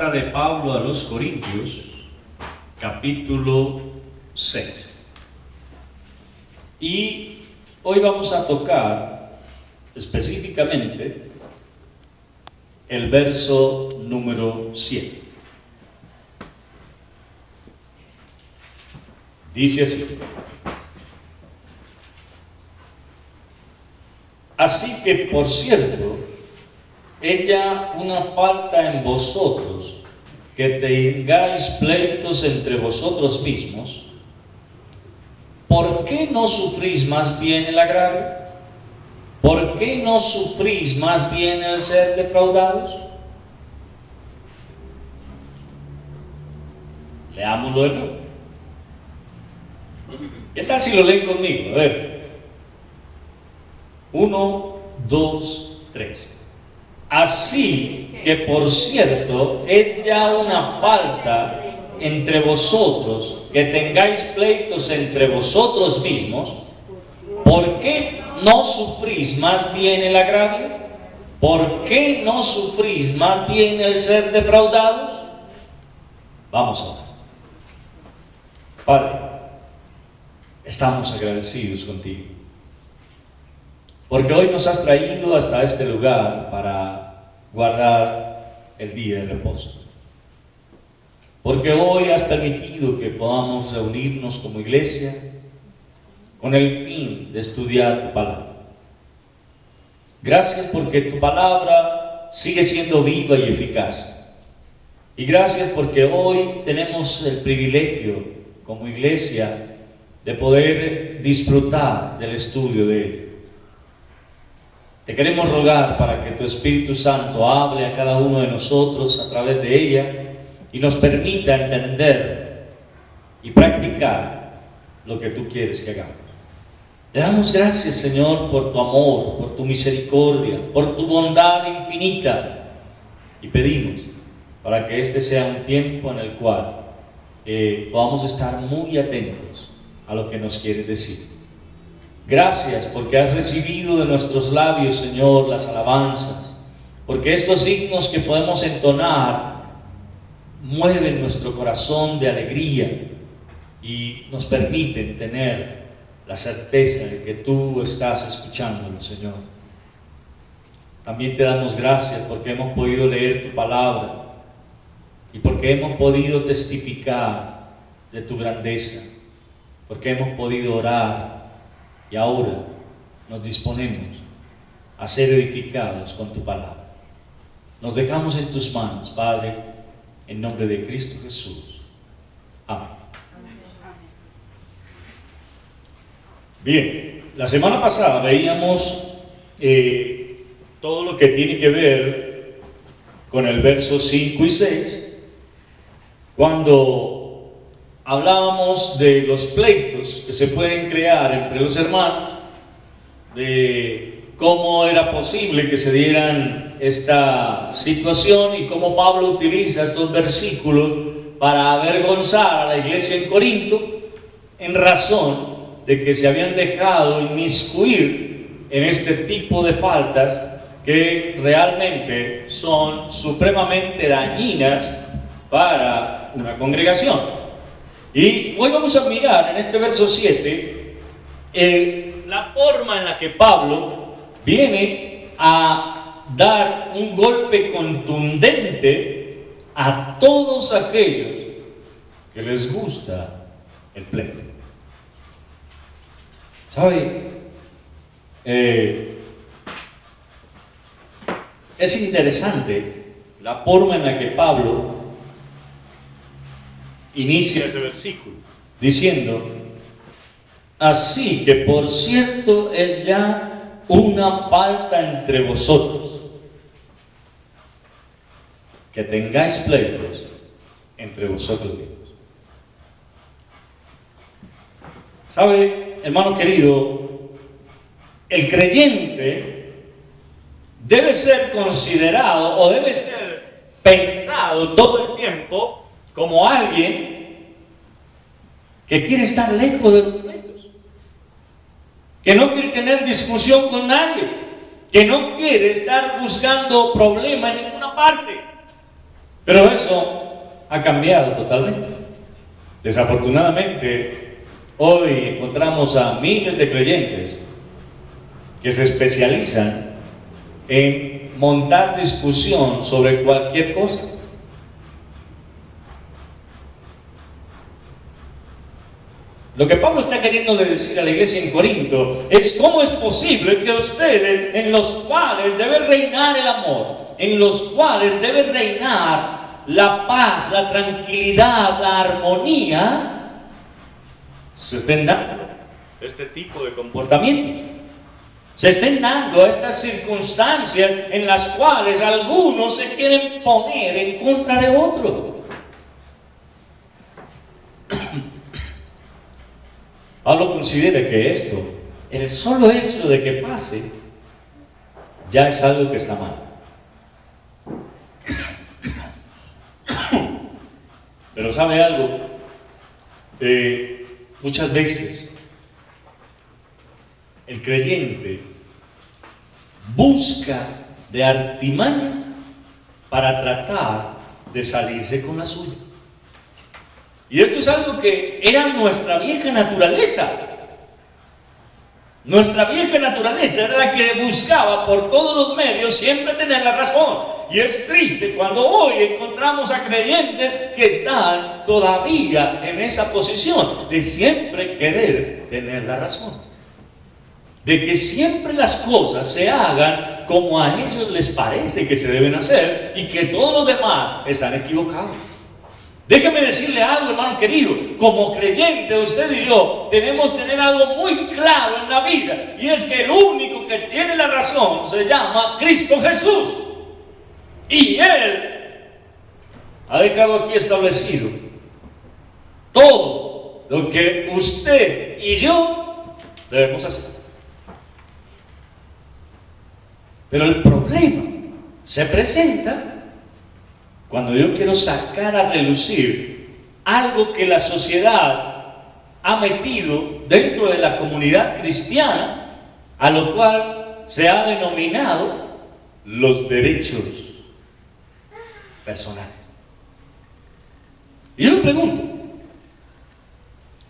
carta de Pablo a los Corintios, capítulo 6. Y hoy vamos a tocar específicamente el verso número 7. Dice así: así que, por cierto, ella una falta en vosotros, que tengáis pleitos entre vosotros mismos. ¿Por qué no sufrís más bien el agravio? ¿Por qué no sufrís más bien el ser defraudados? Leámoslo de nuevo. ¿Qué tal si lo leen conmigo? A ver. 1, 2, 3. Así que, por cierto, es ya una falta entre vosotros que tengáis pleitos entre vosotros mismos. ¿Por qué no sufrís más bien el agravio? ¿Por qué no sufrís más bien el ser defraudados? Vamos a ver. Padre, estamos agradecidos contigo, porque hoy nos has traído hasta este lugar para guardar el día de reposo. Porque hoy has permitido que podamos reunirnos como iglesia con el fin de estudiar tu palabra. Gracias porque tu palabra sigue siendo viva y eficaz. Y gracias porque hoy tenemos el privilegio como iglesia de poder disfrutar del estudio de ella. Te queremos rogar para que tu Espíritu Santo hable a cada uno de nosotros a través de ella y nos permita entender y practicar lo que tú quieres que hagamos. Te damos gracias, Señor, por tu amor, por tu misericordia, por tu bondad infinita, y pedimos para que este sea un tiempo en el cual podamos estar muy atentos a lo que nos quieres decir. Gracias porque has recibido de nuestros labios, Señor, las alabanzas, porque estos signos que podemos entonar mueven nuestro corazón de alegría y nos permiten tener la certeza de que tú estás escuchándonos, Señor. También te damos gracias porque hemos podido leer tu palabra y porque hemos podido testificar de tu grandeza, porque hemos podido orar y ahora nos disponemos a ser edificados con tu palabra. Nos dejamos en tus manos, Padre, en nombre de Cristo Jesús. Amén. Bien, la semana pasada veíamos todo lo que tiene que ver con el verso 5 y 6, cuando hablábamos de los pleitos que se pueden crear entre los hermanos, de cómo era posible que se dieran esta situación y cómo Pablo utiliza estos versículos para avergonzar a la iglesia en Corinto en razón de que se habían dejado inmiscuir en este tipo de faltas que realmente son supremamente dañinas para una congregación. Y hoy vamos a mirar en este verso 7 la forma en la que Pablo viene a dar un golpe contundente a todos aquellos que les gusta el pleito. ¿Sabe? Es interesante la forma en la que Pablo inicia ese versículo, diciendo: así que, por cierto, es ya una falta entre vosotros, que tengáis pleitos entre vosotros mismos. ¿Sabe, hermano querido? El creyente debe ser considerado o debe ser pensado todo el tiempo como alguien que quiere estar lejos de los pleitos, que no quiere tener discusión con nadie, que no quiere estar buscando problemas en ninguna parte. Pero eso ha cambiado totalmente. Desafortunadamente, hoy encontramos a miles de creyentes que se especializan en montar discusión sobre cualquier cosa. Lo que Pablo está queriendo decir a la iglesia en Corinto es cómo es posible que ustedes, en los cuales debe reinar el amor, en los cuales debe reinar la paz, la tranquilidad, la armonía, se estén dando este tipo de comportamientos. Se estén dando estas circunstancias en las cuales algunos se quieren poner en contra de otros. Pablo considera que esto, el solo hecho de que pase, ya es algo que está mal. Pero ¿sabe algo? Muchas veces el creyente busca de artimañas para tratar de salirse con la suya. Y esto es algo que era nuestra vieja naturaleza. Nuestra vieja naturaleza era la que buscaba por todos los medios siempre tener la razón. Y es triste cuando hoy encontramos a creyentes que están todavía en esa posición de siempre querer tener la razón. De que siempre las cosas se hagan como a ellos les parece que se deben hacer y que todos los demás están equivocados. Déjeme decirle algo, hermano querido, como creyente usted y yo debemos tener algo muy claro en la vida, y es que el único que tiene la razón se llama Cristo Jesús, y Él ha dejado aquí establecido todo lo que usted y yo debemos hacer. Pero el problema se presenta cuando yo quiero sacar a relucir algo que la sociedad ha metido dentro de la comunidad cristiana, a lo cual se ha denominado los derechos personales. Y yo me pregunto,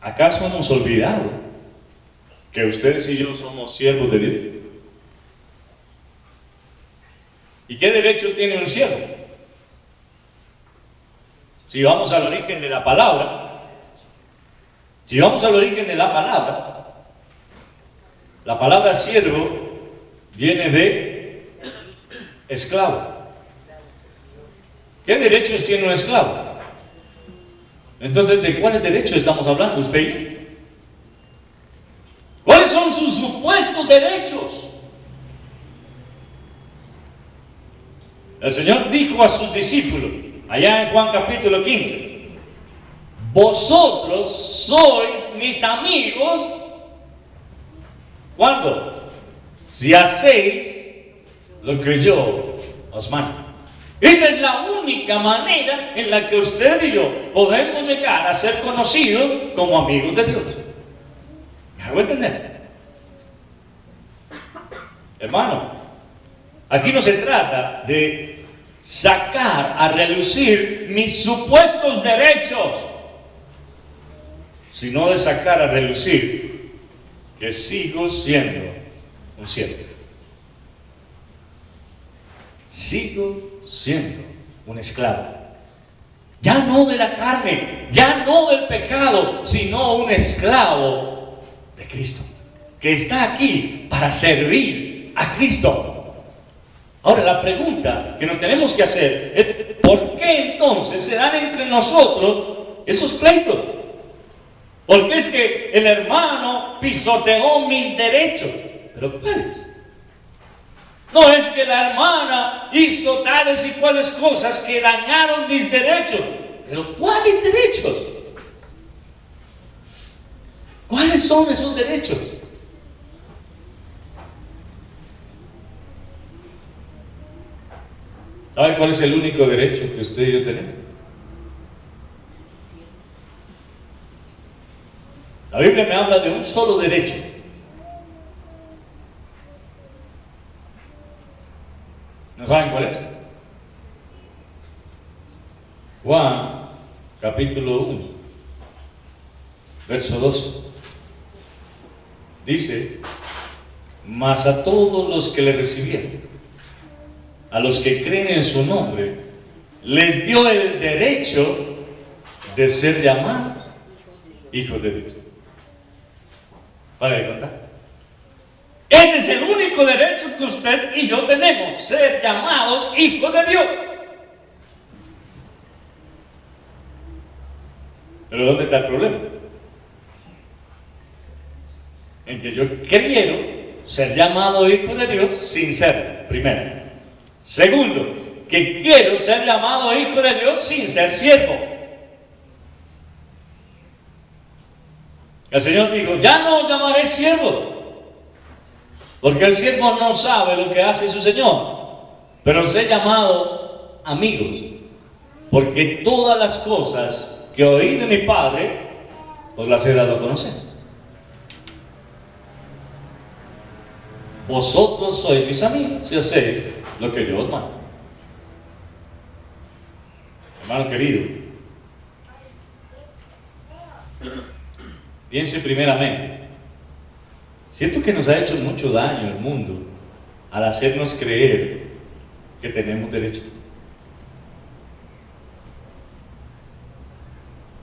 ¿acaso hemos olvidado que ustedes y yo somos siervos de Dios? ¿Y qué derechos tiene un siervo? Si vamos al origen de la palabra, la palabra siervo viene de esclavo. ¿Qué derechos tiene un esclavo? Entonces, ¿de cuáles derechos estamos hablando usted y yo? ¿Cuáles son sus supuestos derechos? El Señor dijo a sus discípulos, allá en Juan capítulo 15, vosotros sois mis amigos, ¿cuándo? Si hacéis lo que yo os mando. Esa es la única manera en la que usted y yo podemos llegar a ser conocidos como amigos de Dios. ¿Me hago entender? Hermano, aquí no se trata de sacar a relucir mis supuestos derechos, sino de sacar a relucir que sigo siendo un siervo. Sigo siendo un esclavo. Ya no de la carne, ya no del pecado, sino un esclavo de Cristo, que está aquí para servir a Cristo. Ahora, la pregunta que nos tenemos que hacer es, ¿por qué entonces se dan entre nosotros esos pleitos? ¿Por qué es que el hermano pisoteó mis derechos? ¿Pero cuáles? No es que la hermana hizo tales y cuales cosas que dañaron mis derechos. ¿Pero cuáles derechos? ¿Cuáles son esos derechos? ¿Sabe cuál es el único derecho que usted y yo tenemos? La Biblia me habla de un solo derecho. ¿No saben cuál es? Juan, capítulo 1, verso 12. Dice: mas a todos los que le recibieron, a los que creen en su nombre, les dio el derecho de ser llamados hijos de Dios. ¿Para de contar? Ese es el único derecho que usted y yo tenemos, ser llamados hijos de Dios. Pero ¿dónde está el problema? En que yo quiero ser llamado hijo de Dios sin serlo, primero. Segundo, que quiero ser llamado hijo de Dios sin ser siervo. El Señor dijo: ya no os llamaré siervo, porque el siervo no sabe lo que hace su Señor, pero os he llamado amigos, porque todas las cosas que oí de mi Padre os las he dado a conocer. Vosotros sois mis amigos si hacéis lo que yo os mando. Hermano querido, piense primeramente. Siento que nos ha hecho mucho daño el mundo al hacernos creer que tenemos derecho.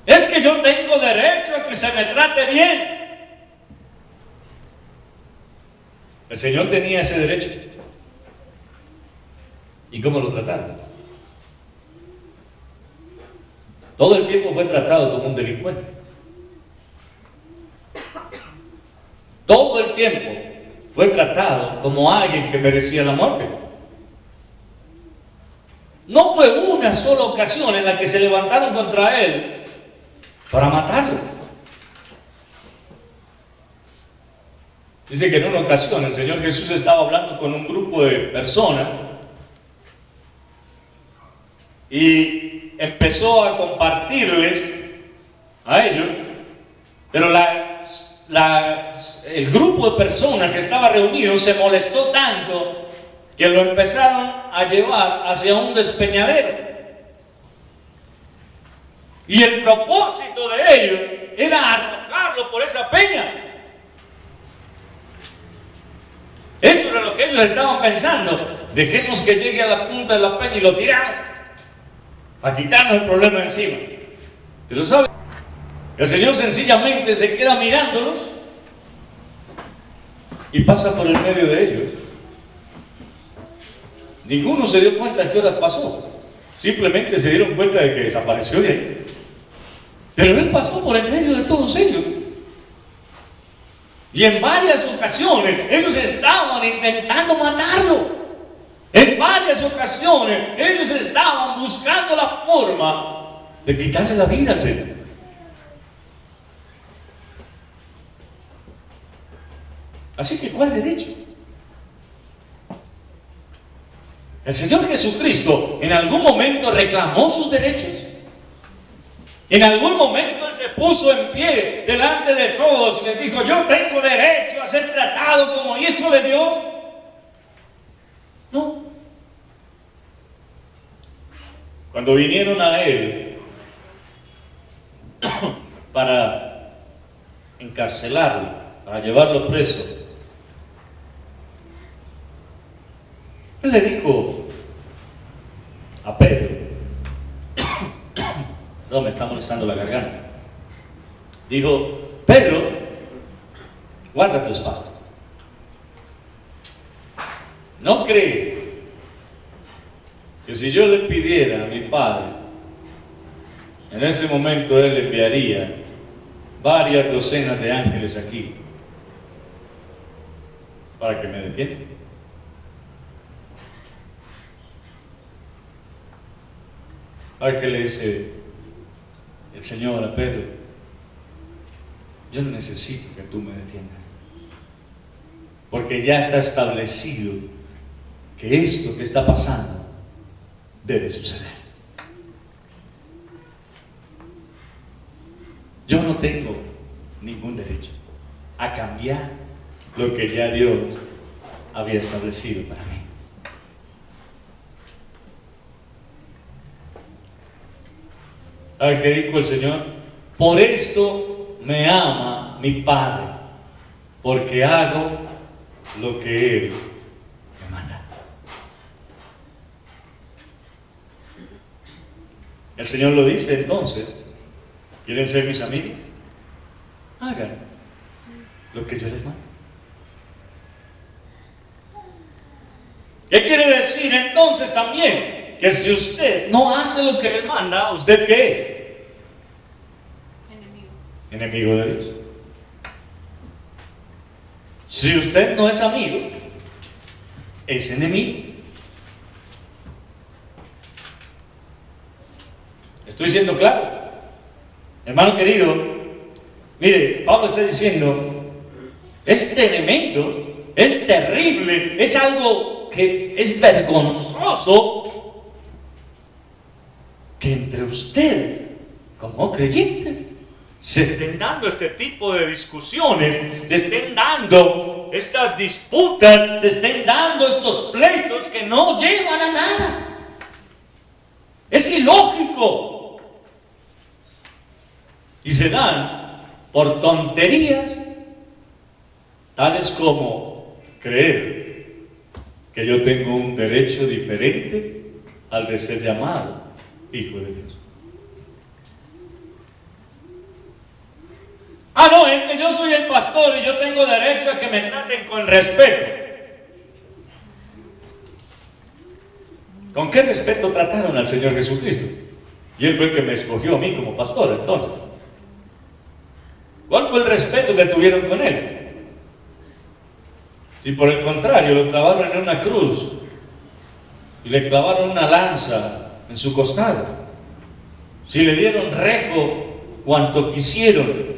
Es que yo tengo derecho a que se me trate bien. El Señor tenía ese derecho. ¿Y cómo lo trataron? Todo el tiempo fue tratado como un delincuente. Todo el tiempo fue tratado como alguien que merecía la muerte. No fue una sola ocasión en la que se levantaron contra él para matarlo. Dice que en una ocasión el Señor Jesús estaba hablando con un grupo de personas y empezó a compartirles a ellos, pero el grupo de personas que estaba reunido se molestó tanto que lo empezaron a llevar hacia un despeñadero. Y el propósito de ellos era arrojarlo por esa peña. Esto era lo que ellos estaban pensando: dejemos que llegue a la punta de la peña y lo tiramos para quitarnos el problema encima. Pero ¿sabe? El Señor sencillamente se queda mirándolos y pasa por el medio de ellos. Ninguno se dio cuenta de qué horas pasó. Simplemente se dieron cuenta de que desapareció de ahí. Pero Él pasó por el medio de todos ellos. Y en varias ocasiones ellos estaban intentando matarlo. En varias ocasiones ellos estaban buscando la forma de quitarle la vida al Señor. Así que, ¿cuál derecho? El Señor Jesucristo en algún momento reclamó sus derechos. En algún momento Él se puso en pie delante de todos y les dijo: yo tengo derecho a ser tratado como hijo de Dios. No. Cuando vinieron a Él para encarcelarlo, para llevarlo preso, Él le dijo a Pedro, no, me está molestando la garganta. Dijo: Pedro, guarda tu espada. ¿No crees que si yo le pidiera a mi Padre, en este momento Él enviaría varias docenas de ángeles aquí para que me defiendan? ¿Para qué le dice el Señor a Pedro? Yo no necesito que tú me defiendas, porque ya está establecido que esto que está pasando debe suceder. Yo no tengo ningún derecho a cambiar lo que ya Dios había establecido para mí. ¿Sabe qué dijo el Señor? Por esto me ama mi Padre, porque hago lo que Él me manda. El Señor lo dice entonces: ¿quieren ser mis amigos? Hagan lo que yo les mando. ¿Qué quiere decir entonces también? Que si usted no hace lo que Él manda, ¿usted qué es? Enemigo. Enemigo de Dios. Si usted no es amigo, es enemigo. ¿Estoy siendo claro? Hermano querido, mire, Pablo está diciendo, es tremendo, es terrible, es algo que es vergonzoso que entre ustedes, como creyentes, se estén dando este tipo de discusiones, se estén dando estas disputas, se estén dando estos pleitos que no llevan a nada. Es ilógico. Y se dan por tonterías tales como creer que yo tengo un derecho diferente al de ser llamado hijo de Dios. Ah, no, es que yo soy el pastor y yo tengo derecho a que me traten con respeto. ¿Con qué respeto trataron al Señor Jesucristo? Y Él fue el que me escogió a mí como pastor, entonces. ¿Cuál fue el respeto que tuvieron con Él? Si por el contrario lo clavaron en una cruz y le clavaron una lanza en su costado, si le dieron rejo cuanto quisieron,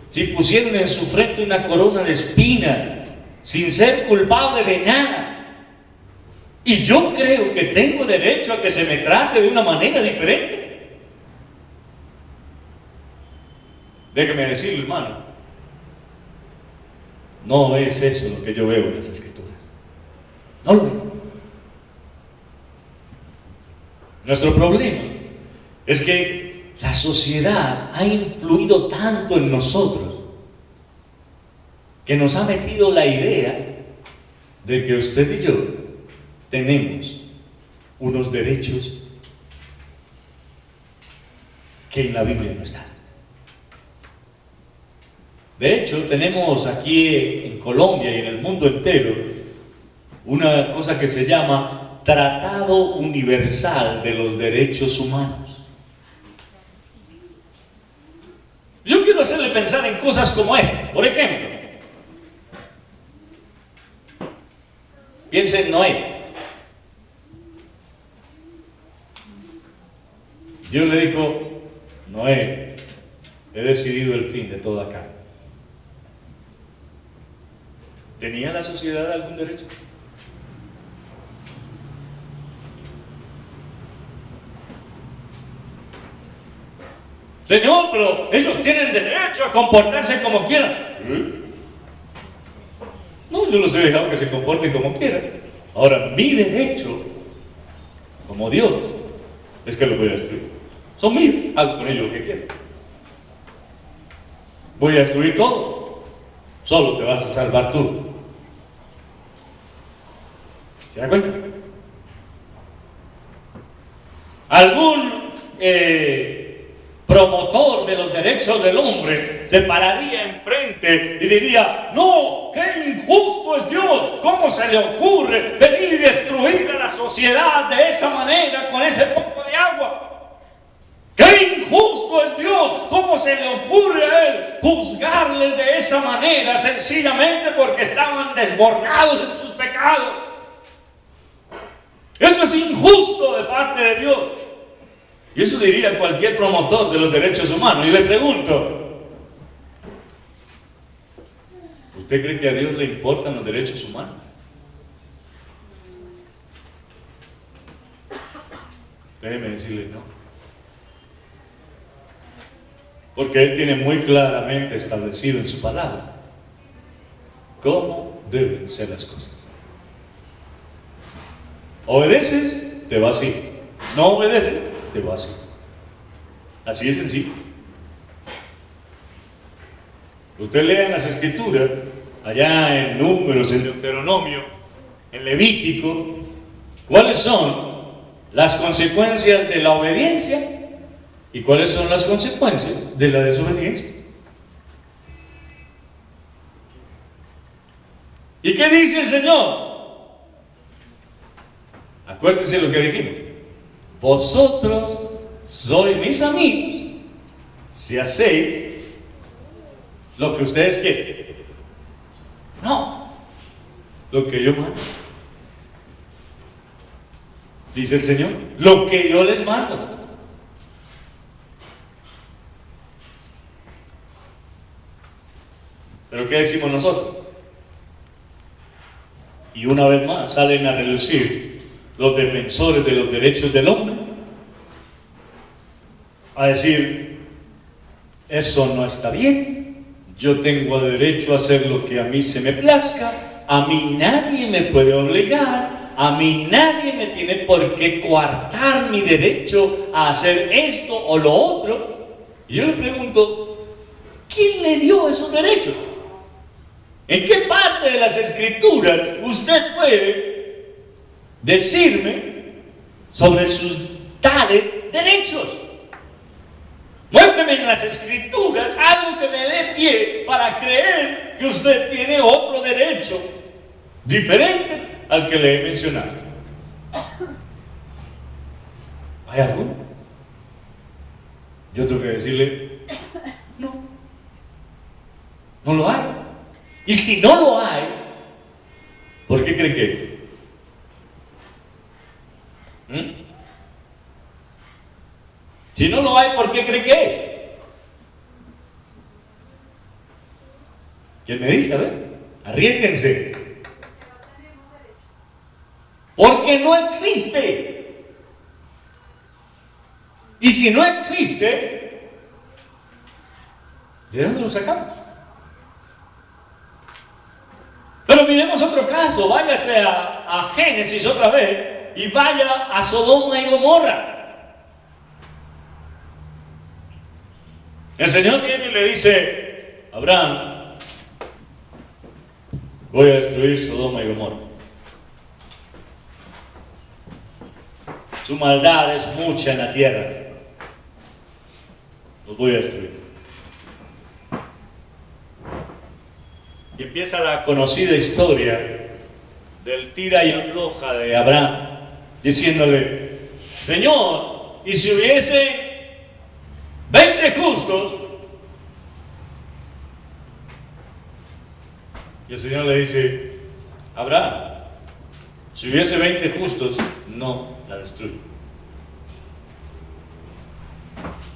si pusieron en su frente una corona de espina, sin ser culpable de nada, y yo creo que tengo derecho a que se me trate de una manera diferente. Déjeme decirle, hermano, no es eso lo que yo veo en las Escrituras. No lo es. Nuestro problema es que la sociedad ha influido tanto en nosotros que nos ha metido la idea de que usted y yo tenemos unos derechos que en la Biblia no están. De hecho, tenemos aquí en Colombia y en el mundo entero una cosa que se llama Tratado Universal de los Derechos Humanos. Yo quiero hacerle pensar en cosas como esta. Por ejemplo, piense en Noé. Dios le dijo: Noé, he decidido el fin de toda carne. ¿Tenía la sociedad algún derecho? Señor, pero ellos tienen derecho a comportarse como quieran. No, yo los he dejado que se comporten como quieran. Ahora, mi derecho, como Dios, es que los voy a destruir. Son míos, hago con ellos lo que quieran. Voy a destruir todo. Solo te vas a salvar tú. ¿Se da cuenta? Algún promotor de los derechos del hombre se pararía enfrente y diría: no, qué injusto es Dios, ¿cómo se le ocurre venir y destruir a la sociedad de esa manera con ese poco de agua? ¡Qué injusto es Dios! ¿Cómo se le ocurre a Él juzgarles de esa manera sencillamente porque estaban desbordados en sus pecados? Eso es injusto de parte de Dios. Y eso diría cualquier promotor de los derechos humanos. Y le pregunto, ¿usted cree que a Dios le importan los derechos humanos? Déjeme decirle no. Porque Él tiene muy claramente establecido en su palabra cómo deben ser las cosas. ¿Obedeces? Te vas a ir. No obedeces, te vas a ir. Así de sencillo. Usted lea en las Escrituras, allá en Números, en Deuteronomio, en Levítico, cuáles son las consecuencias de la obediencia y cuáles son las consecuencias de la desobediencia. ¿Y qué dice el Señor? Acuérdense lo que dijimos. Vosotros sois mis amigos si hacéis lo que ustedes quieren. No, lo que yo mando. Dice el Señor, lo que yo les mando. ¿Pero qué decimos nosotros? Y una vez más salen a relucir los defensores de los derechos del hombre a decir, eso no está bien, yo tengo derecho a hacer lo que a mí se me plazca, a mí nadie me puede obligar, a mí nadie me tiene por qué coartar mi derecho a hacer esto o lo otro. Y yo le pregunto, ¿quién le dio esos derechos? ¿En qué parte de las Escrituras usted puede decirme sobre sus tales derechos? Muéstrame en las Escrituras algo que me dé pie para creer que usted tiene otro derecho diferente al que le he mencionado. ¿Hay alguno? Yo tengo que decirle, no, no lo hay. Y si no lo hay, ¿por qué cree que es? Si no lo hay, ¿por qué cree que es? ¿Quién me dice? A ver, arriésguense. Porque no existe. Y si no existe, ¿de dónde lo sacamos? Pero miremos otro caso, váyase a Génesis otra vez y vaya a Sodoma y Gomorra. El Señor viene y le dice, Abraham, voy a destruir Sodoma y Gomorra. Su maldad es mucha en la tierra. Los voy a destruir. Y empieza la conocida historia del tira y afloja de Abraham, diciéndole, Señor, ¿y si hubiese 20 justos? Y el Señor le dice, Abraham, si hubiese 20 justos, no la destruyo.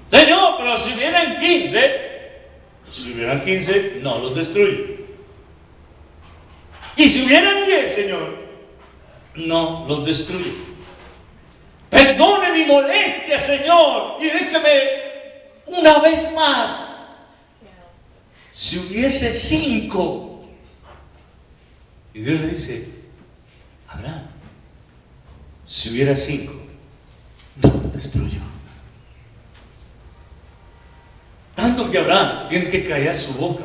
Señor, pero si hubieran 15, no los destruyo. Y si hubieran 10, Señor, no los destruyo. Perdone mi molestia, Señor, y déjeme una vez más. Si hubiese 5, y Dios le dice, Abraham, si hubiera 5, no los destruyo. Tanto que Abraham tiene que callar su boca.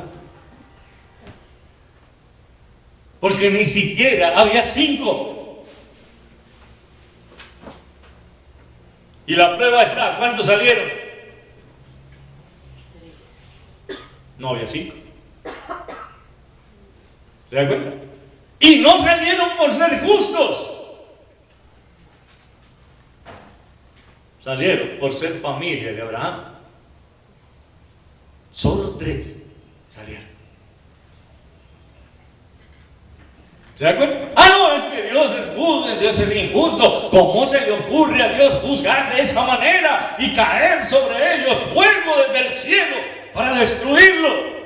Porque ni siquiera había 5. Y la prueba está, ¿cuántos salieron? No había 5. ¿Se da cuenta? Y no salieron por ser justos. Salieron por ser familia de Abraham. Solo 3 salieron. ¿Se da cuenta? Ah, no, es que Dios es justo, Dios es injusto. ¿Cómo se le ocurre a Dios juzgar de esa manera y caer sobre ellos fuego desde el cielo para destruirlo?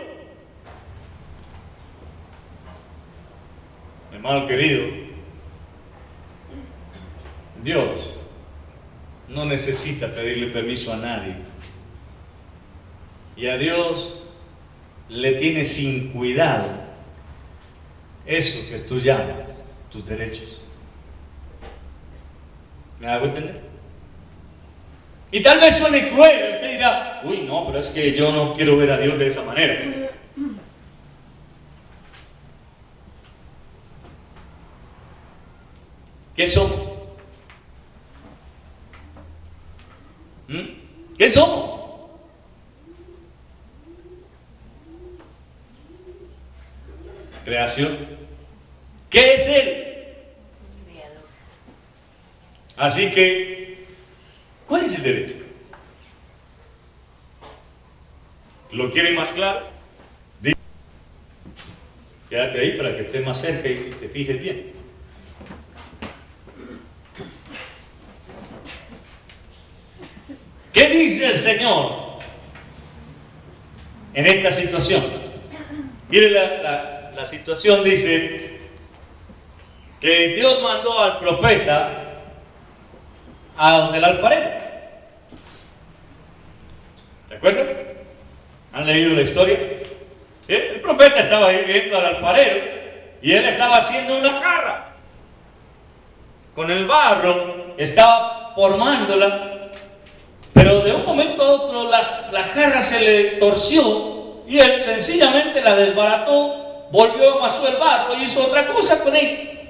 Hermano querido, Dios no necesita pedirle permiso a nadie. Y a Dios le tiene sin cuidado eso que tú llamas tus derechos. ¿Me hago entender? Y tal vez suene cruel, diga, uy, no, pero es que yo no quiero ver a Dios de esa manera. ¿Qué somos? ¿Qué somos? Creación. ¿Qué es Él? Creador. Así que, ¿cuál es el derecho? ¿Lo quieren más claro? Quédate ahí para que estés más cerca y te fijes bien. ¿Qué dice el Señor en esta situación? Mire, la situación dice que Dios mandó al profeta a donde el alfarero. ¿De acuerdo? ¿Han leído la historia? El profeta estaba ahí viendo al alfarero y él estaba haciendo una jarra. Con el barro estaba formándola. Pero de un momento a otro la jarra se le torció y él sencillamente la desbarató, volvió, amasó el barro y hizo otra cosa con él.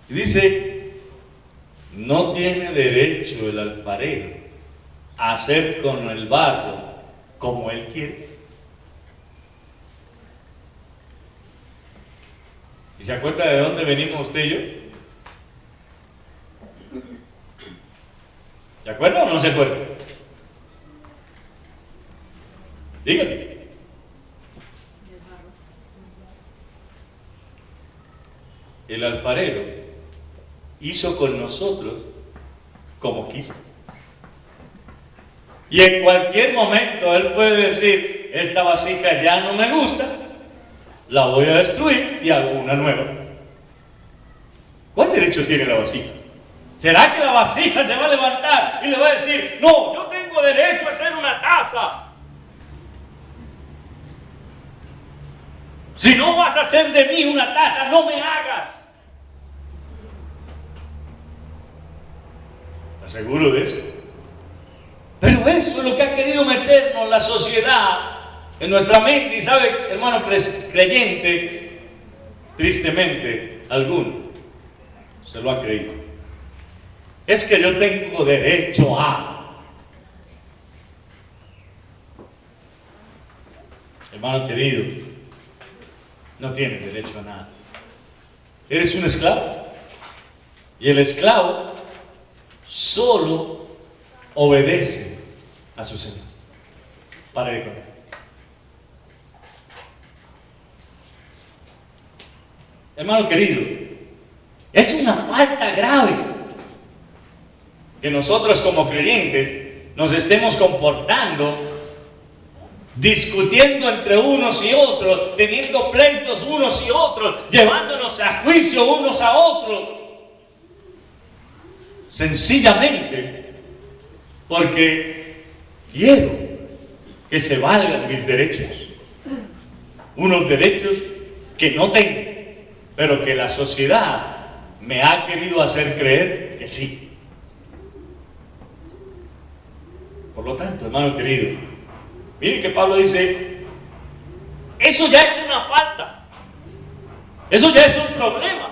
Y dice, no tiene derecho el alfarero a hacer con el barro como él quiere. ¿Y se acuerda de dónde venimos usted y yo? ¿Se acuerda o no se acuerda? Dígame. El alfarero hizo con nosotros como quiso. Y en cualquier momento él puede decir, esta vasija ya no me gusta, la voy a destruir y hago una nueva. ¿Cuál derecho tiene la vasija? ¿Será que la vasija se va a levantar y le va a decir, no, yo tengo derecho a hacer una taza? Si no vas a hacer de mí una taza, no me hagas. ¿Estás seguro de eso? Pero eso es lo que ha querido meternos la sociedad en nuestra mente. Y sabe, hermano creyente, tristemente, alguno se lo ha creído. Es que yo tengo derecho a. Hermano querido, no tienes derecho a nada. Eres un esclavo. Y el esclavo solo obedece a su Señor. Para de contar. Hermano querido, es una falta grave que nosotros como creyentes nos estemos comportando, discutiendo entre unos y otros, teniendo pleitos unos y otros, llevándonos a juicio unos a otros, sencillamente porque quiero que se valgan mis derechos, unos derechos que no tengo, pero que la sociedad me ha querido hacer creer que sí. Por lo tanto, hermano querido, miren que Pablo dice, eso ya es una falta, eso ya es un problema.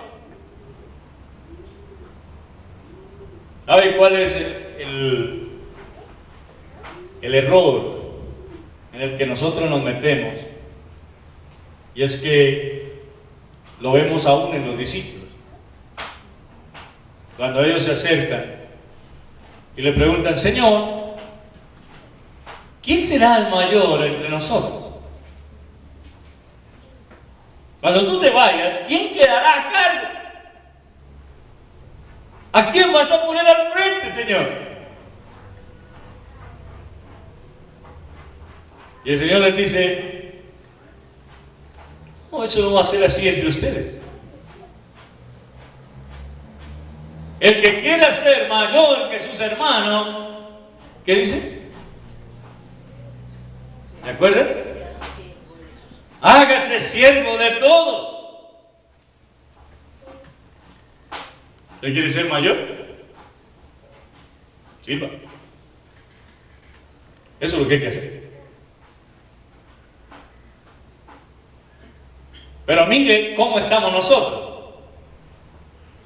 ¿Sabe cuál es el error en el que nosotros nos metemos? Y es que lo vemos aún en los discípulos. Cuando ellos se acercan y le preguntan, Señor, ¿quién será el mayor entre nosotros? Cuando tú te vayas, ¿quién quedará a cargo? ¿A quién vas a poner al frente, Señor? Y el Señor les dice, no, eso no va a ser así entre ustedes. El que quiera ser mayor que sus hermanos, ¿qué dice? ¿De acuerdo? Hágase siervo de todos. ¿Usted quiere ser mayor? Sirva. Eso es lo que hay que hacer. Pero mire cómo estamos nosotros.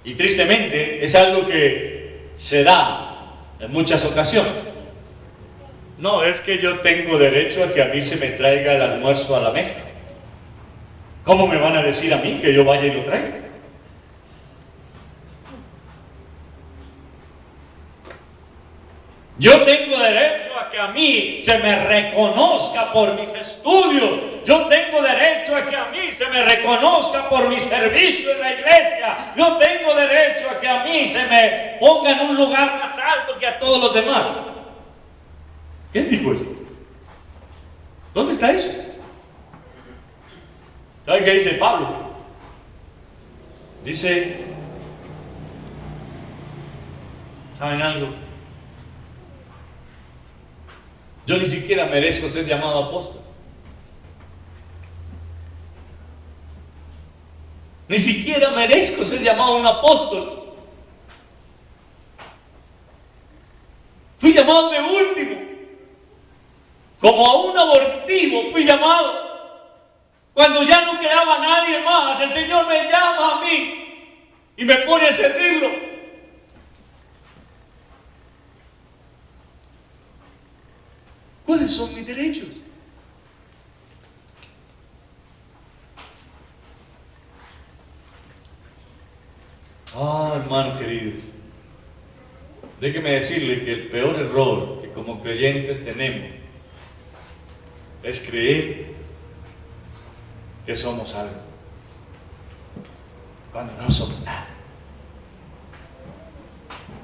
Y tristemente es algo que se da en muchas ocasiones. No, es que yo tengo derecho a que a mí se me traiga el almuerzo a la mesa. ¿Cómo me van a decir a mí que yo vaya y lo traiga? Yo tengo derecho a que a mí se me reconozca por mis estudios. Yo tengo derecho a que a mí se me reconozca por mi servicio en la iglesia. Yo tengo derecho a que a mí se me ponga en un lugar más alto que a todos los demás. ¿Quién dijo eso? ¿Dónde está eso? ¿Saben qué dice Pablo? Dice, ¿saben algo? Yo ni siquiera merezco ser llamado apóstol. Ni siquiera merezco ser llamado un apóstol. Fui llamado de último. Como a un abortivo fui llamado. Cuando ya no quedaba nadie más, el Señor me llama a mí y me pone a servirlo. ¿Cuáles son mis derechos? Hermano querido, déjeme decirle que el peor error que como creyentes tenemos es creer que somos algo, cuando no somos nada.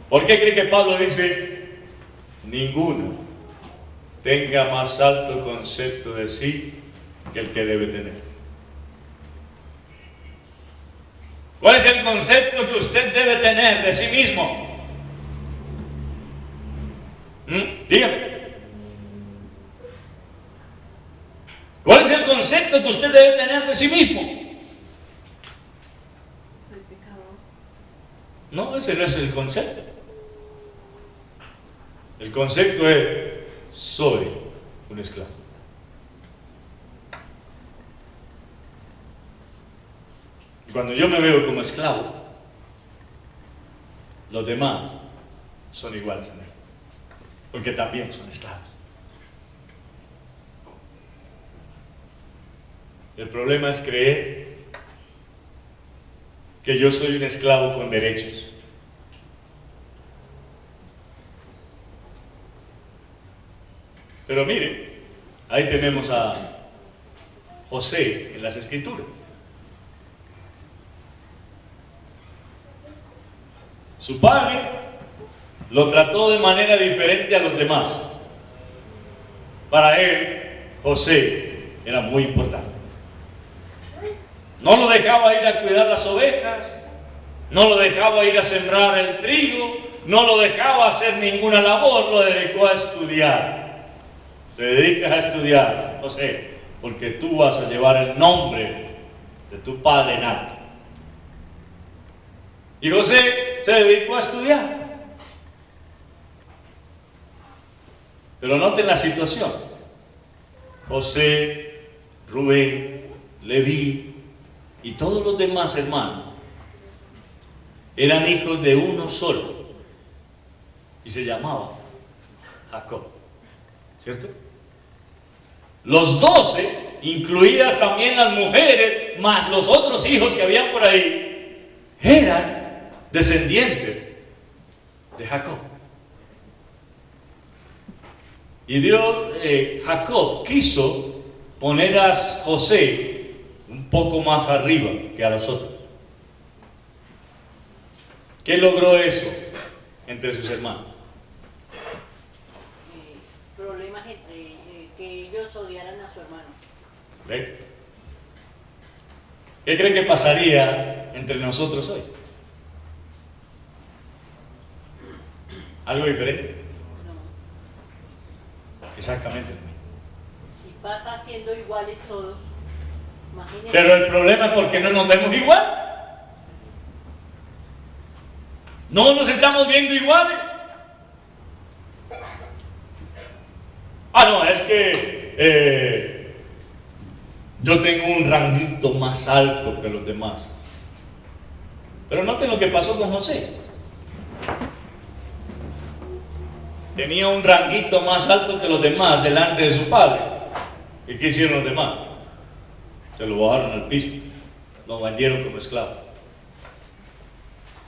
¿Por qué cree que Pablo dice, ninguno tenga más alto concepto de sí que el que debe tener? ¿Cuál es el concepto que usted debe tener de sí mismo? Dígame. ¿Cuál es el concepto que usted debe tener de sí mismo? Soy pecador. No, ese no es el concepto. El concepto es, soy un esclavo. Y cuando yo me veo como esclavo, los demás son iguales a mí, porque también son esclavos. El problema es creer que yo soy un esclavo con derechos. Pero mire, ahí tenemos a José en las Escrituras. Su padre lo trató de manera diferente a los demás. Para él, José era muy importante. No lo dejaba ir a cuidar las ovejas, no lo dejaba ir a sembrar el trigo, no lo dejaba hacer ninguna labor, lo dedicó a estudiar. Te dedicas a estudiar, José, porque tú vas a llevar el nombre de tu padre en alto. Y José se dedicó a estudiar. Pero noten la situación. José, Rubén, Leví y todos los demás hermanos eran hijos de uno solo y se llamaba Jacob, ¿cierto? Los 12, incluidas también las mujeres, más los otros hijos que habían por ahí, eran descendientes de Jacob. Y Dios, Jacob quiso poner a José un poco más arriba que a los otros. ¿Qué logró eso entre sus hermanos? Problemas entre que ellos odiaran a su hermano. ¿Ve? ¿Qué creen que pasaría entre nosotros hoy? ¿Algo diferente? No. Exactamente. Si pasa siendo iguales todos, imagínense. Pero el problema es porque no nos vemos igual. No nos estamos viendo iguales. No, es que yo tengo un ranguito más alto que los demás. Pero noten lo que pasó con José. Tenía un ranguito más alto que los demás delante de su padre. ¿Y qué hicieron los demás? Se lo bajaron al piso, lo vendieron como esclavo.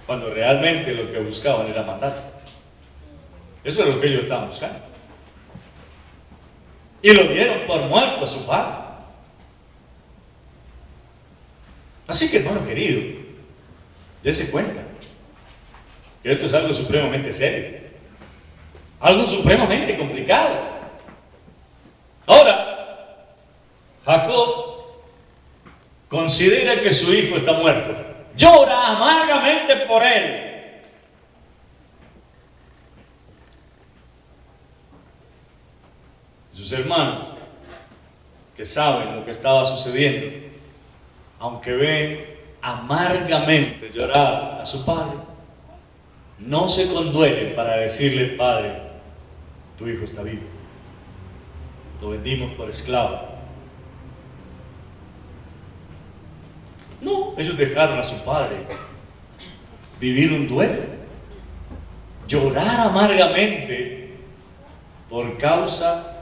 Cuando realmente lo que buscaban era matarlo. Eso es lo que ellos estaban buscando. Y lo dieron por muerto a su padre. Así que, hermano querido, dése cuenta que esto es algo supremamente serio, algo supremamente complicado. Ahora, Jacob considera que su hijo está muerto, llora amargamente por él. Sus hermanos, que saben lo que estaba sucediendo, aunque ven amargamente llorar a su padre, no se conduelen para decirle: padre, tu hijo está vivo, lo vendimos por esclavo. No, ellos dejaron a su padre vivir un duelo, llorar amargamente por causa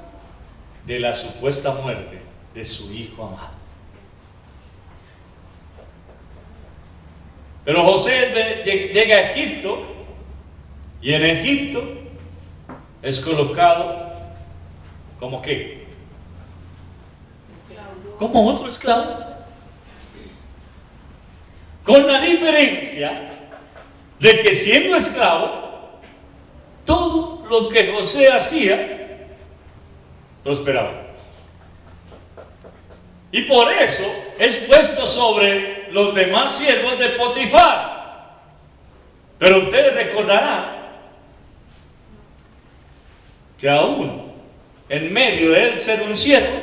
de la supuesta muerte de su hijo amado. Pero José llega a Egipto, y en Egipto es colocado como ¿qué? Como otro esclavo. Con la diferencia de que siendo esclavo, todo lo que José hacía prosperaba. Y por eso es puesto sobre los demás siervos de Potifar. Pero ustedes recordarán que aún en medio de él ser un siervo,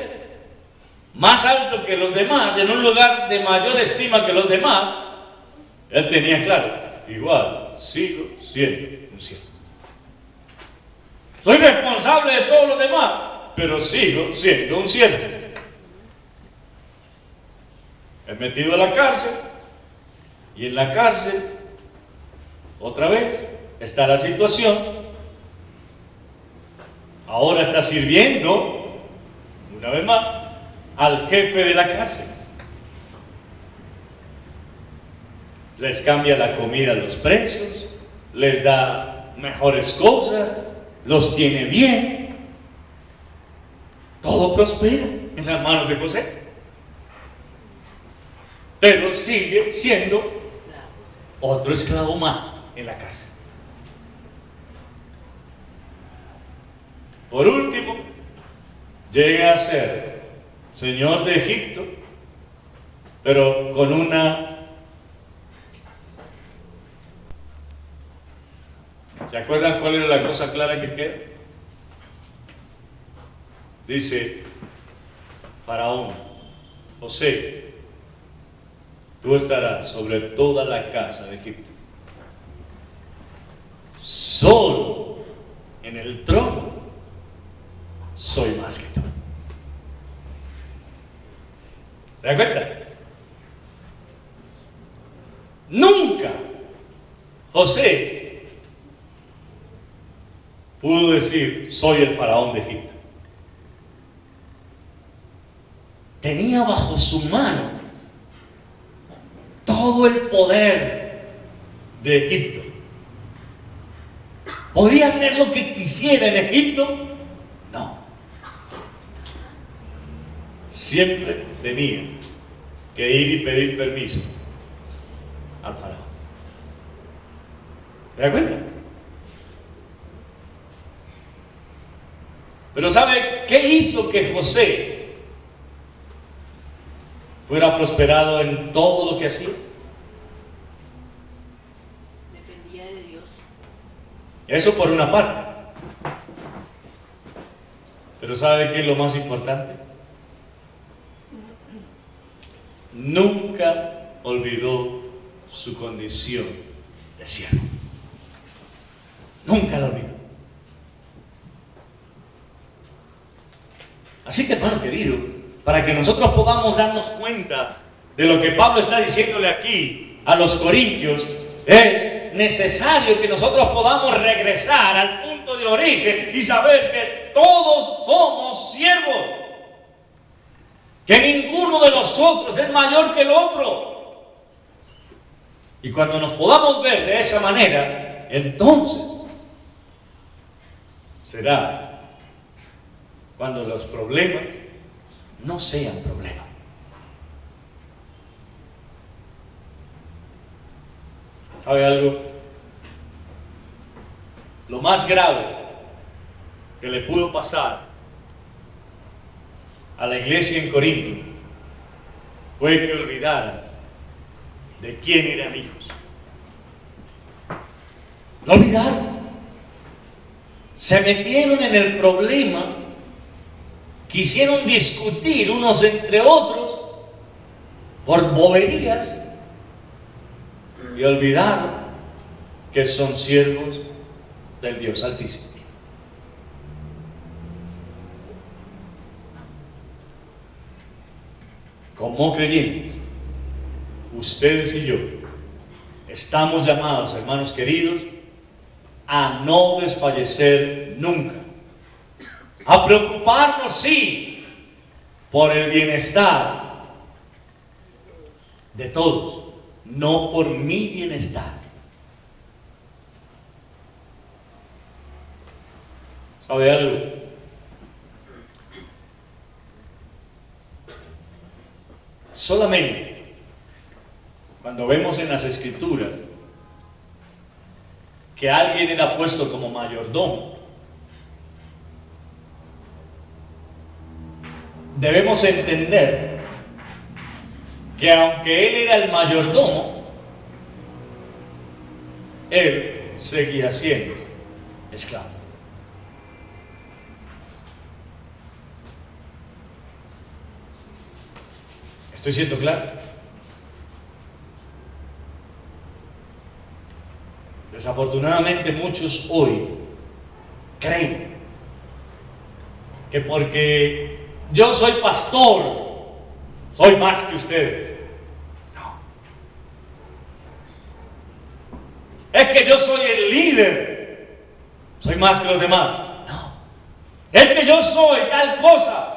más alto que los demás, en un lugar de mayor estima que los demás, él tenía claro: igual sigo siendo un siervo. Soy responsable de todos los demás, pero sigo siendo un siervo. Es metido a la cárcel, y en la cárcel, otra vez, está la situación. Ahora está sirviendo, una vez más, al jefe de la cárcel. Les cambia la comida a los presos, les da mejores cosas, los tiene bien. Todo prospera en las manos de José. Pero sigue siendo otro esclavo más en la cárcel. Por último, llega a ser señor de Egipto, pero con una... ¿Se acuerdan cuál era la cosa clara que queda? Dice Faraón: José, tú estarás sobre toda la casa de Egipto. Solo en el trono soy más que tú. ¿Se da cuenta? Nunca José pudo decir: soy el faraón de Egipto. Tenía bajo su mano todo el poder de Egipto. ¿Podía hacer lo que quisiera en Egipto? No. Siempre tenía que ir y pedir permiso al faraón. ¿Se da cuenta? Pero ¿sabe qué hizo que José fuera prosperado en todo lo que hacía? Dependía de Dios. Eso por una parte. Pero ¿sabe qué es lo más importante? Nunca olvidó su condición de siervo. Nunca la olvidó. Así que, hermano querido, para que nosotros podamos darnos cuenta de lo que Pablo está diciéndole aquí a los corintios, es necesario que nosotros podamos regresar al punto de origen y saber que todos somos siervos, que ninguno de nosotros es mayor que el otro. Y cuando nos podamos ver de esa manera, entonces será cuando los problemas no sean problemas. ¿Sabe algo? Lo más grave que le pudo pasar a la iglesia en Corinto fue que olvidaran de quién eran hijos. Lo olvidaron. Se metieron en el problema, quisieron discutir unos entre otros por boberías y olvidaron que son siervos del Dios Altísimo. Como creyentes, ustedes y yo estamos llamados, hermanos queridos, a no desfallecer nunca, a preocuparnos, sí, por el bienestar de todos, no por mi bienestar. ¿Sabe algo? Solamente cuando vemos en las Escrituras que alguien era puesto como mayordomo, debemos entender que aunque él era el mayordomo, él seguía siendo esclavo. ¿Estoy siendo claro? Desafortunadamente muchos hoy creen que porque yo soy pastor, soy más que ustedes. No. Es que yo soy el líder, soy más que los demás. No. Es que yo soy tal cosa.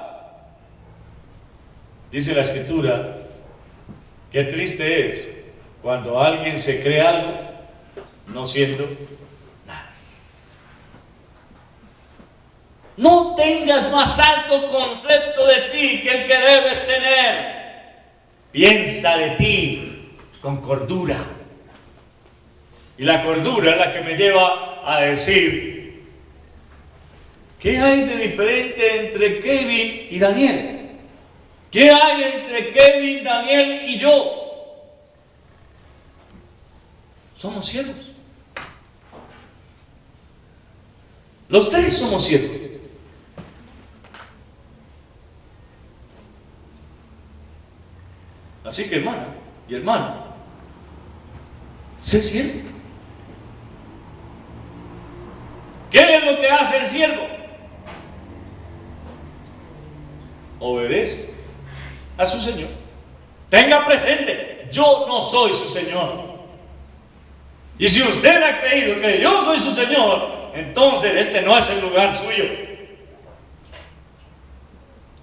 Dice la Escritura, qué triste es cuando alguien se cree algo no siendo nada. No tengas más alto concepto de ti que el que debes tener. Piensa de ti con cordura. Y la cordura es la que me lleva a decir, ¿qué hay de diferente entre Kevin y Daniel? ¿Qué hay entre Kevin, Daniel y yo? Somos siervos. Los tres somos siervos. Así que, hermana y hermano, sé siervo. ¿Qué es lo que hace el siervo? Obedece a su Señor. Tenga presente, yo no soy su Señor. Y si usted ha creído que yo soy su Señor, entonces este no es el lugar suyo.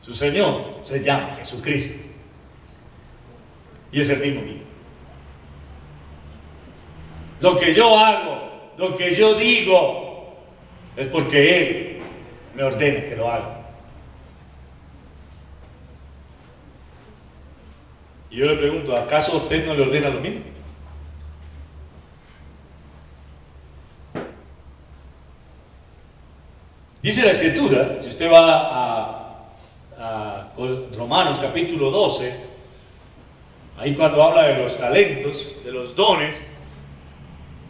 Su Señor se llama Jesucristo. Y es el mismo mío. Lo que yo hago, lo que yo digo, es porque Él me ordena que lo haga. Y yo le pregunto, ¿acaso a usted no le ordena lo mismo? Dice la Escritura, si usted va a Romanos capítulo 12, ahí cuando habla de los talentos, de los dones,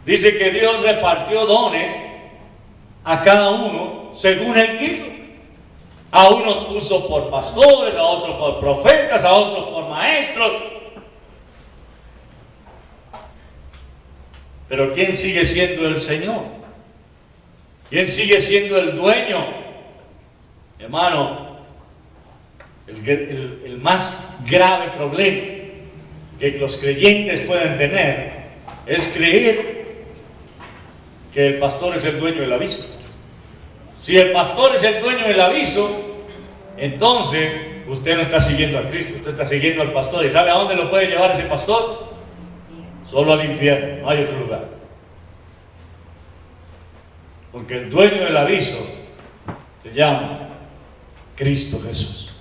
dice que Dios repartió dones a cada uno según Él quiso. A unos puso por pastores, a otros por profetas, a otros por maestros. Pero ¿quién sigue siendo el Señor? ¿Quién sigue siendo el dueño? Hermano, el más grave problema que los creyentes pueden tener es creer que el pastor es el dueño del aviso. Si el pastor es el dueño del aviso, entonces usted no está siguiendo a Cristo, usted está siguiendo al pastor. ¿Y sabe a dónde lo puede llevar ese pastor? Solo al infierno, no hay otro lugar. Porque el dueño del aviso se llama Cristo Jesús.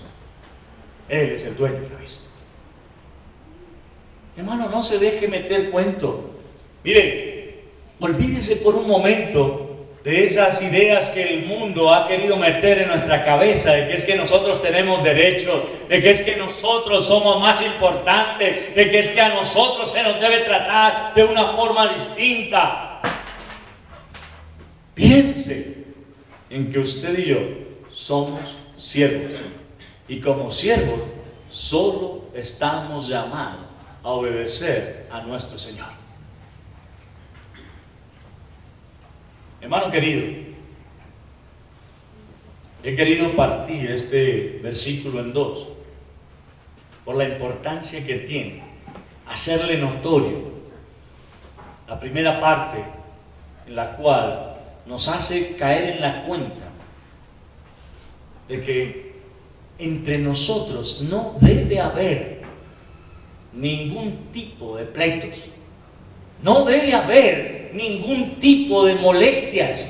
Él es el dueño del aviso. Hermano, no se deje meter cuento. Mire, olvídese por un momento de esas ideas que el mundo ha querido meter en nuestra cabeza, de que es que nosotros tenemos derechos, de que es que nosotros somos más importantes, de que es que a nosotros se nos debe tratar de una forma distinta. Piense en que usted y yo somos siervos, y como siervos solo estamos llamados a obedecer a nuestro Señor. Hermano querido, he querido partir este versículo en dos, por la importancia que tiene hacerle notorio la primera parte, en la cual nos hace caer en la cuenta de que entre nosotros no debe haber ningún tipo de pleitos, no debe haber ningún tipo de molestias,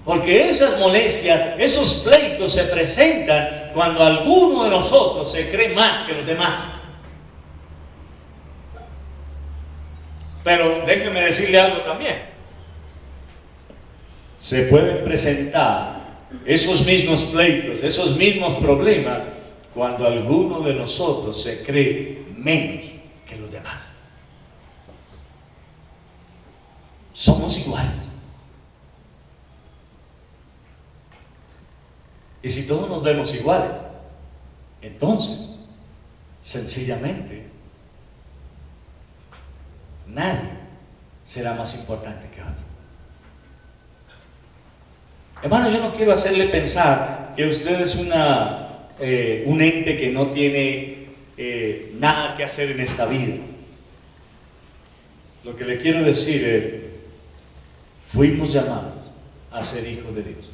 porque esas molestias, esos pleitos se presentan cuando alguno de nosotros se cree más que los demás. Pero déjeme decirle algo también, se pueden presentar esos mismos pleitos, esos mismos problemas, cuando alguno de nosotros se cree menos que los demás. Somos iguales. Y si todos nos vemos iguales, entonces, sencillamente, nadie será más importante que otro. Hermano, yo no quiero hacerle pensar que usted es un ente que no tiene nada que hacer en esta vida. Lo que le quiero decir es, fuimos llamados a ser hijos de Dios.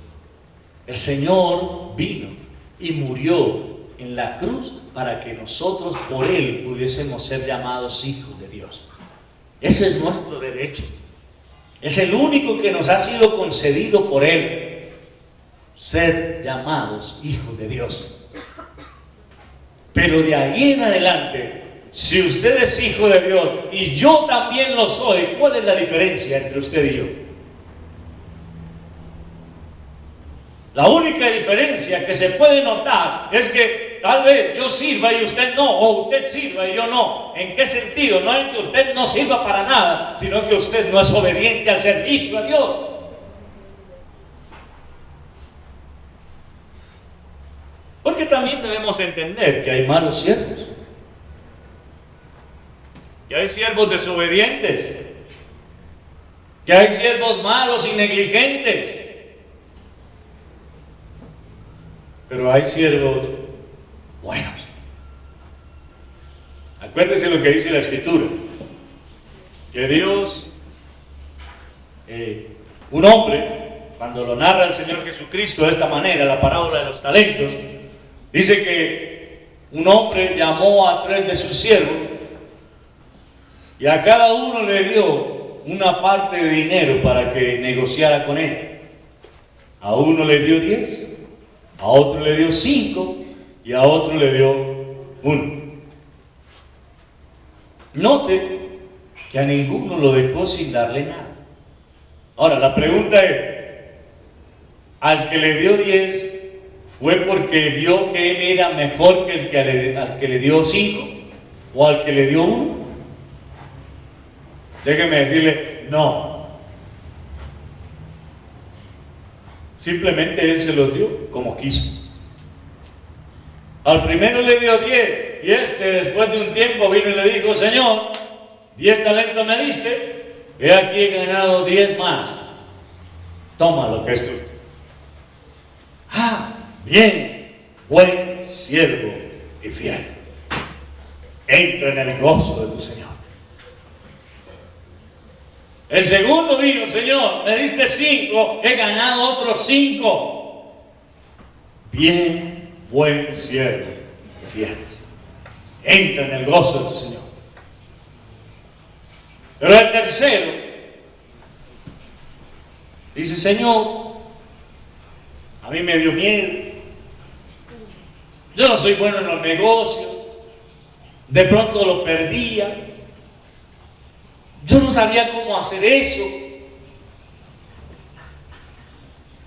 El Señor vino y murió en la cruz para que nosotros por Él pudiésemos ser llamados hijos de Dios. Ese es nuestro derecho. Es el único que nos ha sido concedido por Él, ser llamados hijos de Dios. Pero de ahí en adelante, si usted es hijo de Dios y yo también lo soy, ¿cuál es la diferencia entre usted y yo? La única diferencia que se puede notar es que tal vez yo sirva y usted no, o usted sirva y yo no. ¿En qué sentido? No en que usted no sirva para nada, sino que usted no es obediente al servicio a Dios. Porque también debemos entender que hay malos siervos, que hay siervos desobedientes, que hay siervos malos y negligentes, pero hay siervos buenos. Acuérdese lo que dice la Escritura, que Dios, un hombre, cuando lo narra el Señor Jesucristo de esta manera, la parábola de los talentos, dice que un hombre llamó a 3 de sus siervos y a cada uno le dio una parte de dinero para que negociara con él. A uno le dio 10, a otro le dio 5 y a otro le dio 1. Note que a ninguno lo dejó sin darle nada. Ahora, la pregunta es, al que le dio 10, ¿fue porque vio que él era mejor que al que le dio 5? ¿O al que le dio 1? Déjeme decirle, no. Simplemente él se los dio como quiso. Al primero le dio 10, y después de un tiempo vino y le dijo, Señor, 10 talentos me diste, he aquí he ganado 10 más. Toma lo que es tuyo. Ah, bien, buen siervo y fiel. Entra en el gozo de tu Señor. El segundo vino, Señor, me diste 5, he ganado otros 5. Bien, buen siervo y fiel. Entra en el gozo de tu Señor. Pero el tercero dice, Señor, a mí me dio miedo. Yo no soy bueno en los negocios. De pronto lo perdía. Yo no sabía cómo hacer eso.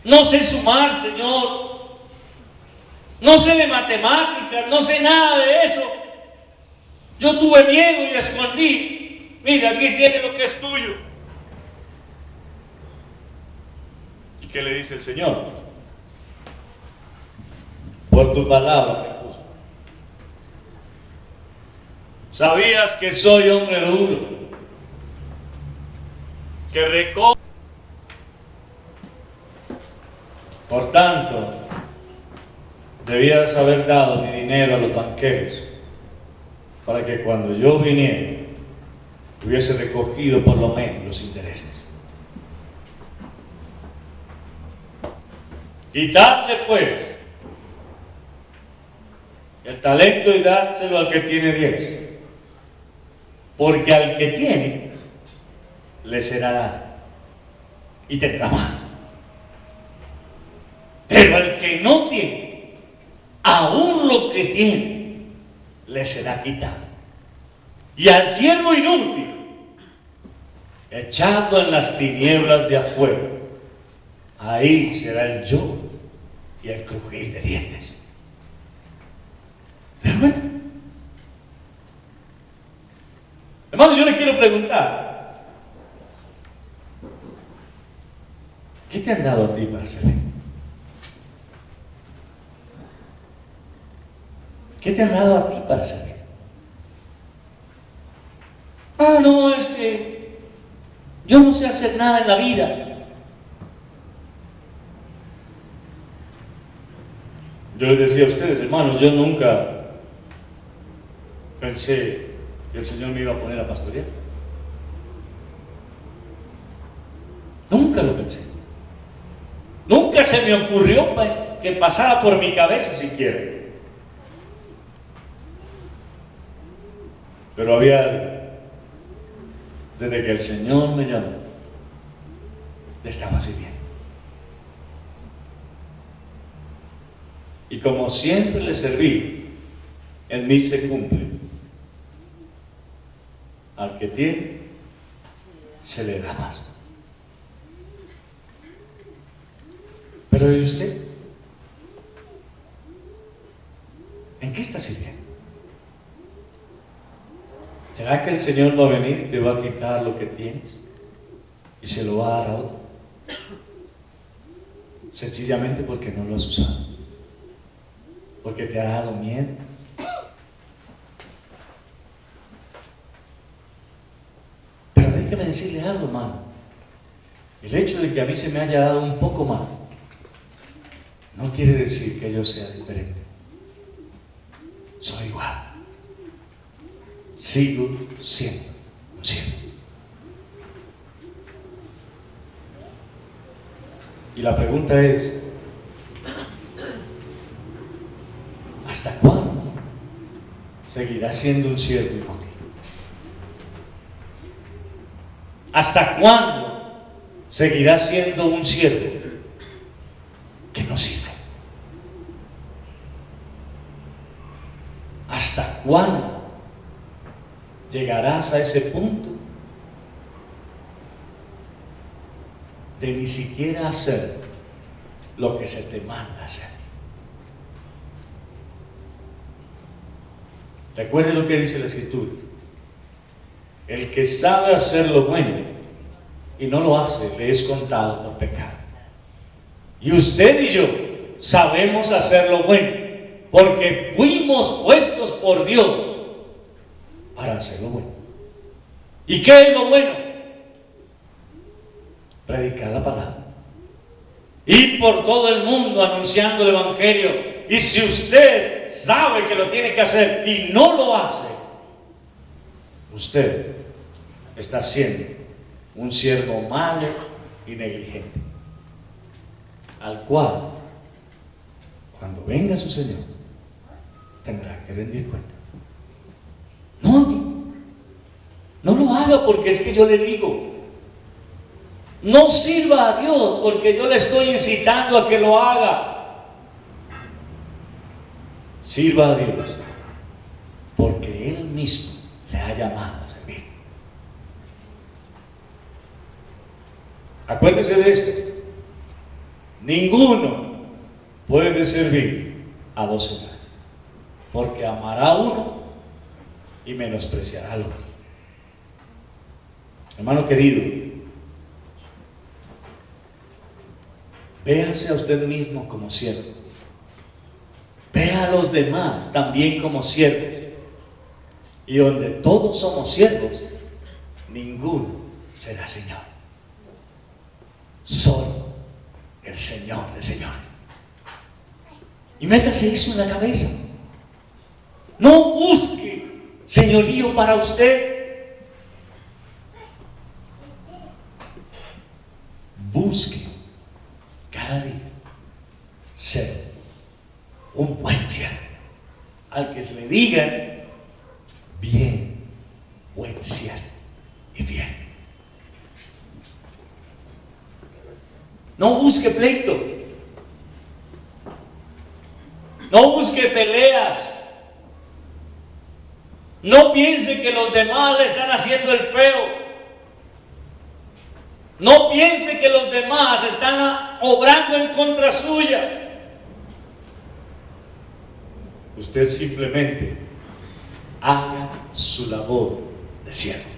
No sé sumar, Señor. No sé de matemáticas, no sé nada de eso. Yo tuve miedo y escondí. Mira, aquí tiene lo que es tuyo. ¿Y qué le dice el Señor? Por tu palabra te juzgo. Sabías que soy hombre duro, que recoge. Por tanto, debías haber dado mi dinero a los banqueros, para que cuando yo viniera, hubiese recogido por lo menos los intereses. Quitadle pues el talento y dárselo al que tiene 10, porque al que tiene le será dado y tendrá más. Pero al que no tiene, aún lo que tiene le será quitado. Y al siervo inútil, echado en las tinieblas de afuera, ahí será el lloro y el crujir de dientes. ¿Se dan cuenta? Hermanos, yo le quiero preguntar, ¿qué te han dado a ti para servir? ¿Qué te han dado a ti para servir? Ah, no, es que yo no sé hacer nada en la vida. Yo les decía a ustedes, hermanos, yo nunca pensé que el Señor me iba a poner a pastorear. Nunca lo pensé. Nunca se me ocurrió que pasara por mi cabeza siquiera. Pero desde que el Señor me llamó, le estaba sirviendo. Y como siempre le serví, en mí se cumple. Al que tiene, se le da más. Pero ¿y usted? ¿En qué está sirviendo? ¿Será que el Señor va a venir y te va a quitar lo que tienes y se lo va a dar a otro? Sencillamente porque no lo has usado, porque te ha dado miedo. Pero déjeme decirle algo, hermano. El hecho de que a mí se me haya dado un poco más no quiere decir que yo sea diferente. Soy igual. Sigo siendo un siervo. Y la pregunta es, ¿hasta cuándo seguirás siendo un siervo inútil? ¿Hasta cuándo seguirás siendo un siervo que no sirve? ¿Hasta cuándo llegarás a ese punto de ni siquiera hacer lo que se te manda hacer? Recuerde lo que dice la Escritura: el que sabe hacer lo bueno y no lo hace, le es contado por pecado. Y usted y yo sabemos hacer lo bueno, porque fuimos puestos por Dios para hacer lo bueno. ¿Y qué es lo bueno? Predicar la palabra. Ir por todo el mundo anunciando el Evangelio. Y si usted sabe que lo tiene que hacer y no lo hace, usted está siendo un siervo malo y negligente, al cual, cuando venga su Señor, tendrá que rendir cuenta. No lo haga porque es que yo le digo. No sirva a Dios porque yo le estoy incitando a que lo haga. Sirva a Dios porque Él mismo le ha llamado a servir. Acuérdese de esto. Ninguno puede servir a dos señores, porque amará a uno y menospreciará al otro. Hermano querido, véase a usted mismo como siervo. Vea a los demás también como siervos. Y donde todos somos siervos, ninguno será Señor. Solo el Señor de señores. Y métase eso en la cabeza. No busque señorío para usted. Busque cada día ser un buen siervo, al que se le diga: bien, buen siervo y fiel. No busque pleito, no busque peleas, no piense que los demás le están haciendo el feo. No piense que los demás están obrando en contra suya. Usted simplemente haga su labor de siervo.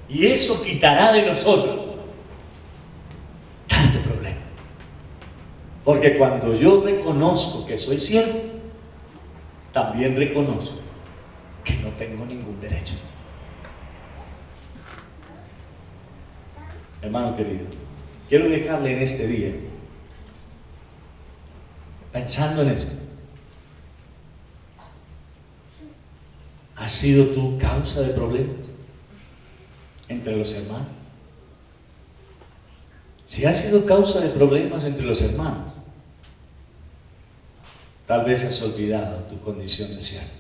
Y eso quitará de nosotros tanto problema. Porque cuando yo reconozco que soy siervo, también reconozco que no tengo ningún derecho. Hermano querido, quiero dejarle en este día, pensando en esto. ¿Has sido tú causa de problemas entre los hermanos? Si has sido causa de problemas entre los hermanos, tal vez has olvidado tu condición de siervo.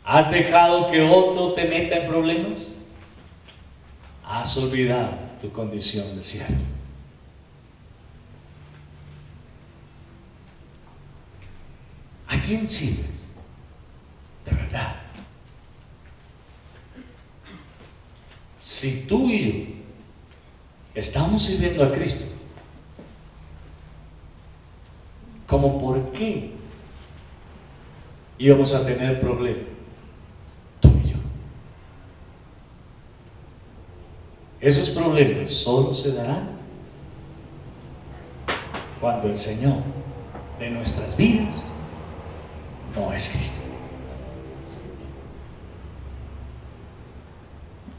¿Has dejado que otro te meta en problemas? Has olvidado tu condición de siervo. ¿A quién sirves? De verdad. Si tú y yo estamos sirviendo a Cristo, ¿cómo por qué íbamos a tener problemas? Esos problemas solo se darán cuando el Señor de nuestras vidas no es Cristo.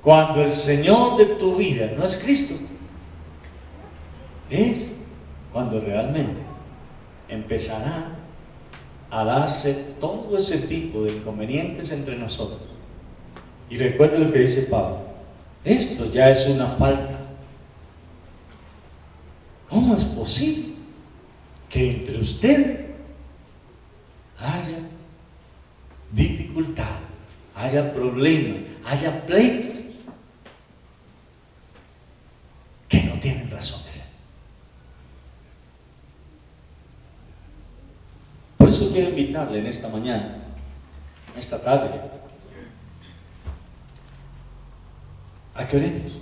Cuando el Señor de tu vida no es Cristo, es cuando realmente empezará a darse todo ese tipo de inconvenientes entre nosotros. Y recuerda lo que dice Pablo: esto ya es una falta. ¿Cómo es posible que entre ustedes haya dificultad, haya problemas, haya pleitos que no tienen razón de ser? Por eso quiero invitarle en esta mañana, en esta tarde, a que oremos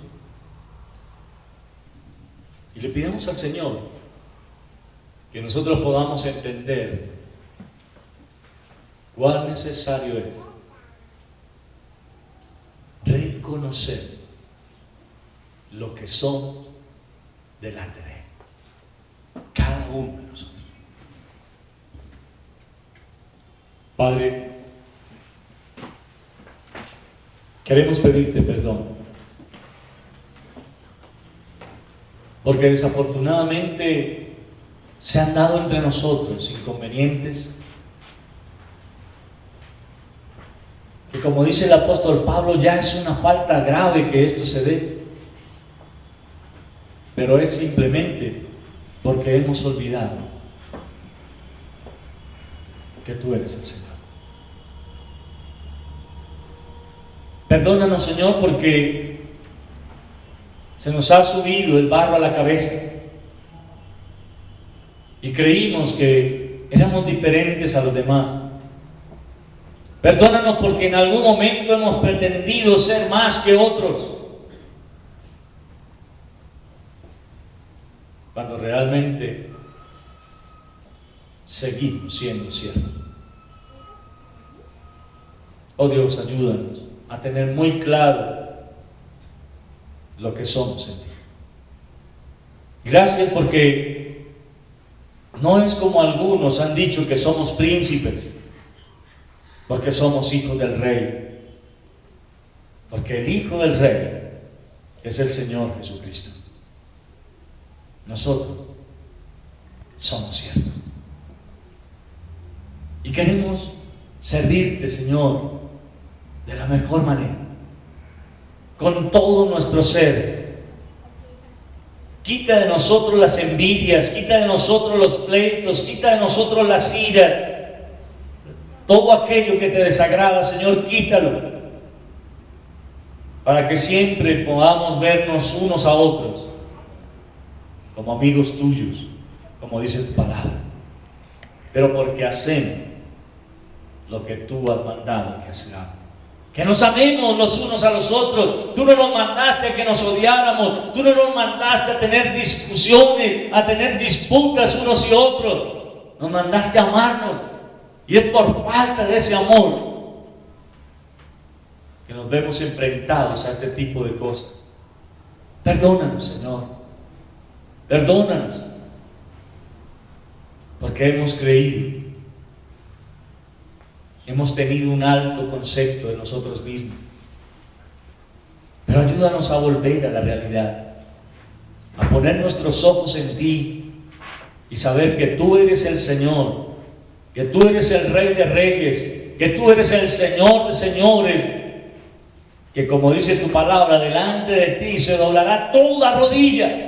y le pidamos al Señor que nosotros podamos entender cuán necesario es reconocer lo que somos delante de Él, cada uno de nosotros. Padre, queremos pedirte perdón porque desafortunadamente se han dado entre nosotros inconvenientes que, como dice el apóstol Pablo, ya es una falta grave que esto se dé, pero es simplemente porque hemos olvidado que tú eres el Señor. Perdónanos, Señor, porque se nos ha subido el barro a la cabeza y creímos que éramos diferentes a los demás. Perdónanos porque en algún momento hemos pretendido ser más que otros, cuando realmente seguimos siendo siervos. Oh Dios, ayúdanos a tener muy claro lo que somos en ti. Gracias porque no es como algunos han dicho que somos príncipes, porque somos hijos del Rey, porque el Hijo del Rey es el Señor Jesucristo. Nosotros somos siervos y queremos servirte, Señor, de la mejor manera, con todo nuestro ser. Quita de nosotros las envidias, quita de nosotros los pleitos, quita de nosotros las iras. Todo aquello que te desagrada, Señor, quítalo, para que siempre podamos vernos unos a otros como amigos tuyos, como dice tu palabra, pero porque hacemos lo que tú has mandado que hagamos. Que nos amemos los unos a los otros. Tú no nos mandaste a que nos odiáramos, tú no nos mandaste a tener discusiones, a tener disputas unos y otros. Nos mandaste a amarnos. Y es por falta de ese amor que nos vemos enfrentados a este tipo de cosas. Perdónanos, Señor. Perdónanos. Porque hemos creído, hemos tenido un alto concepto de nosotros mismos. Pero ayúdanos a volver a la realidad, a poner nuestros ojos en ti y saber que tú eres el Señor, que tú eres el Rey de Reyes, que tú eres el Señor de Señores, que como dice tu palabra, delante de ti se doblará toda rodilla.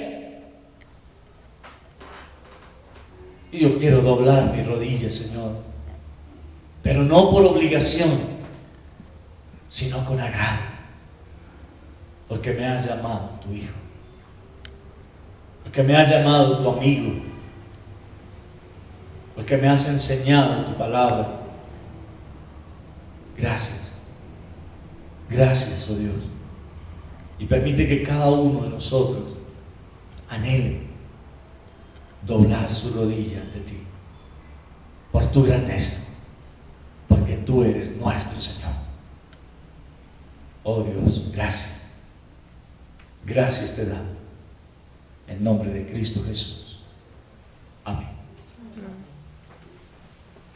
Y yo quiero doblar mi rodilla, Señor, pero no por obligación, sino con agrado, porque me has llamado tu hijo, porque me has llamado tu amigo, porque me has enseñado tu palabra. Gracias, gracias, oh Dios, y permite que cada uno de nosotros anhele doblar su rodilla ante ti, por tu grandeza, porque tú eres nuestro Señor. Oh Dios, gracias, gracias te damos, en nombre de Cristo Jesús. Amén.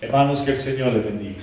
Hermanos, que el Señor les bendiga.